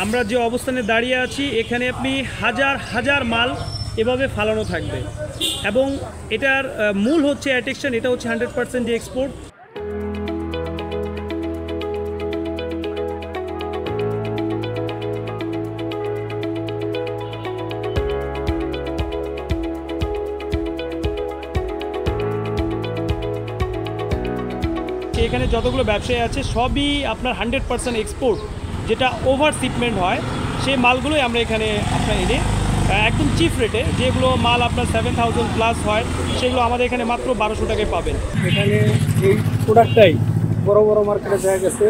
আমরা যে অবস্থানে দাঁড়িয়ে আছি এখানে আপনি হাজার হাজার মাল এভাবে ফালানো থাকবে এবং এটার মূল হচ্ছে অ্যাটেকশন, এটা হচ্ছে 100% যে এক্সপোর্ট। এখানে যতগুলো ব্যবসায়ী আছে সবই আপনার 100% এক্সপোর্ট, যেটা ওভার শিপমেন্ট হয় সেই মালগুলোই আমরা এখানে আপনার এনে একদম চিপ রেটে, যেগুলো মাল আপনার 7000 প্লাস হয় সেগুলো আমাদের এখানে মাত্র 1200 টাকায় পাবেন। এখানে এই প্রোডাক্টটাই বড় বড় মার্কেটে দেখা গেছে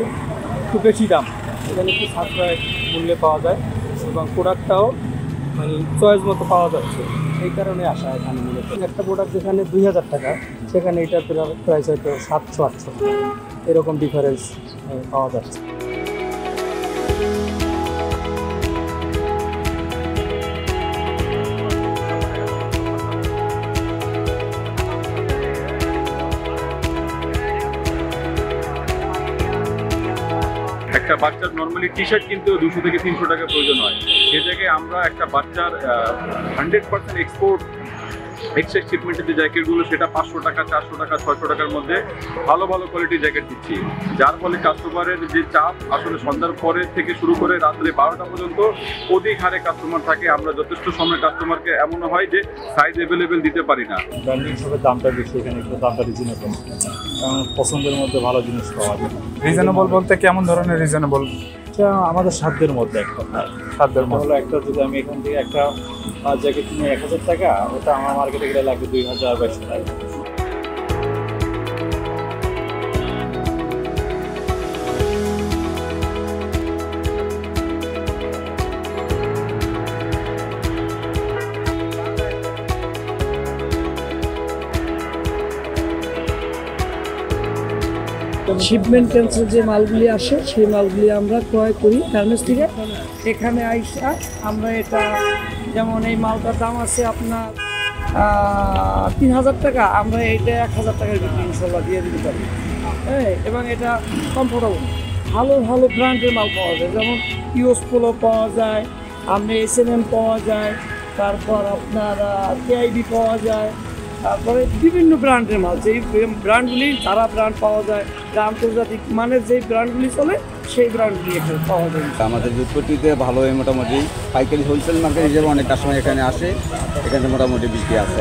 একটু বেশি দাম, এখানে একটু সাশ্রয় মূল্যে পাওয়া যায় এবং প্রোডাক্টটাও মানে চয়েস মতো পাওয়া যাচ্ছে, এই কারণে আসা এখানে মূলত। একটা প্রোডাক্ট যেখানে 2000 টাকা সেখানে এটার প্রাইস হয়তো 700-800 এরকম ডিফারেন্স পাওয়া যাচ্ছে। একটা বাচ্চার নর্মালি টি শার্ট কিন্তু 200 থেকে 300 টাকা প্রয়োজন হয়, সে জায়গায় আমরা একটা বাচ্চার 100% এক্সপোর্ট এক্সচেঞ্জ শিপমেন্টের যে জ্যাকেটগুলো সেটা 500 টাকা, 400 টাকা, 600 টাকার মধ্যে ভালো ভালো কোয়ালিটির জ্যাকেট দিচ্ছি, যার ফলে কাস্টমারের যে চাপ আসলে সন্ধ্যার পরে থেকে শুরু করে রাত্রে 12টা পর্যন্ত অধিক হারে কাস্টমার থাকে। আমরা যথেষ্ট সময় কাস্টমারকে এমনও হয় যে সাইজ অ্যাভেলেবেল দিতে পারি না। ব্র্যান্ডিং হিসেবে দামটা বেশি, এখানে একটু দামটা রিজনেবল, কারণ পছন্দের মধ্যে ভালো জিনিস পাওয়া যায়। রিজনেবল বলতে কেমন ধরনের রিজনেবল? এটা আমাদের সাধ্যের মধ্যে একটা সাধ্যের মধ্যে হলো একটা, যদি আমি এখান থেকে একটা জ্যাকেট কিনে 1000 টাকা, ওটা আমার মার্কেটে গেলে লাগবে 2000-2200 টাকা। শিপমেন্ট ক্যান্সেল যে মালগুলি আসে সেই মালগুলি আমরা ক্রয় করি গার্মেন্টস থেকে। এখানে আইসা আমরা এটা, যেমন এই মালটার দাম আছে আপনার 3000 টাকা, আমরা এইটা 1000 টাকার বিক্রি ইনশাল্লাহ দিয়ে দিতে পারি। হ্যাঁ, এবং এটা কমফোর্টেবল, ভালো ভালো ব্র্যান্ডের মাল পাওয়া যায়, যেমন ইউএস পোলো পাওয়া যায়, আমরা SNM পাওয়া যায়, তারপর আপনার KIB পাওয়া যায়, তারপরে বিভিন্ন ব্র্যান্ডের মাল, যেই ব্র্যান্ডগুলি যারা ব্র্যান্ড পাওয়া যায়, যা আন্তর্জাতিক মানের যেই ব্র্যান্ডগুলি চলে সেই ব্র্যান্ডগুলি এখানে পাওয়া যায়। আমাদের জুতপট্টিতে ভালোই মোটামুটি পাইকারি হোলসেল মার্কেট হিসেবে অনেক কাস্টমার এখানে আসে, এখানে মোটামুটি বিক্রি আছে।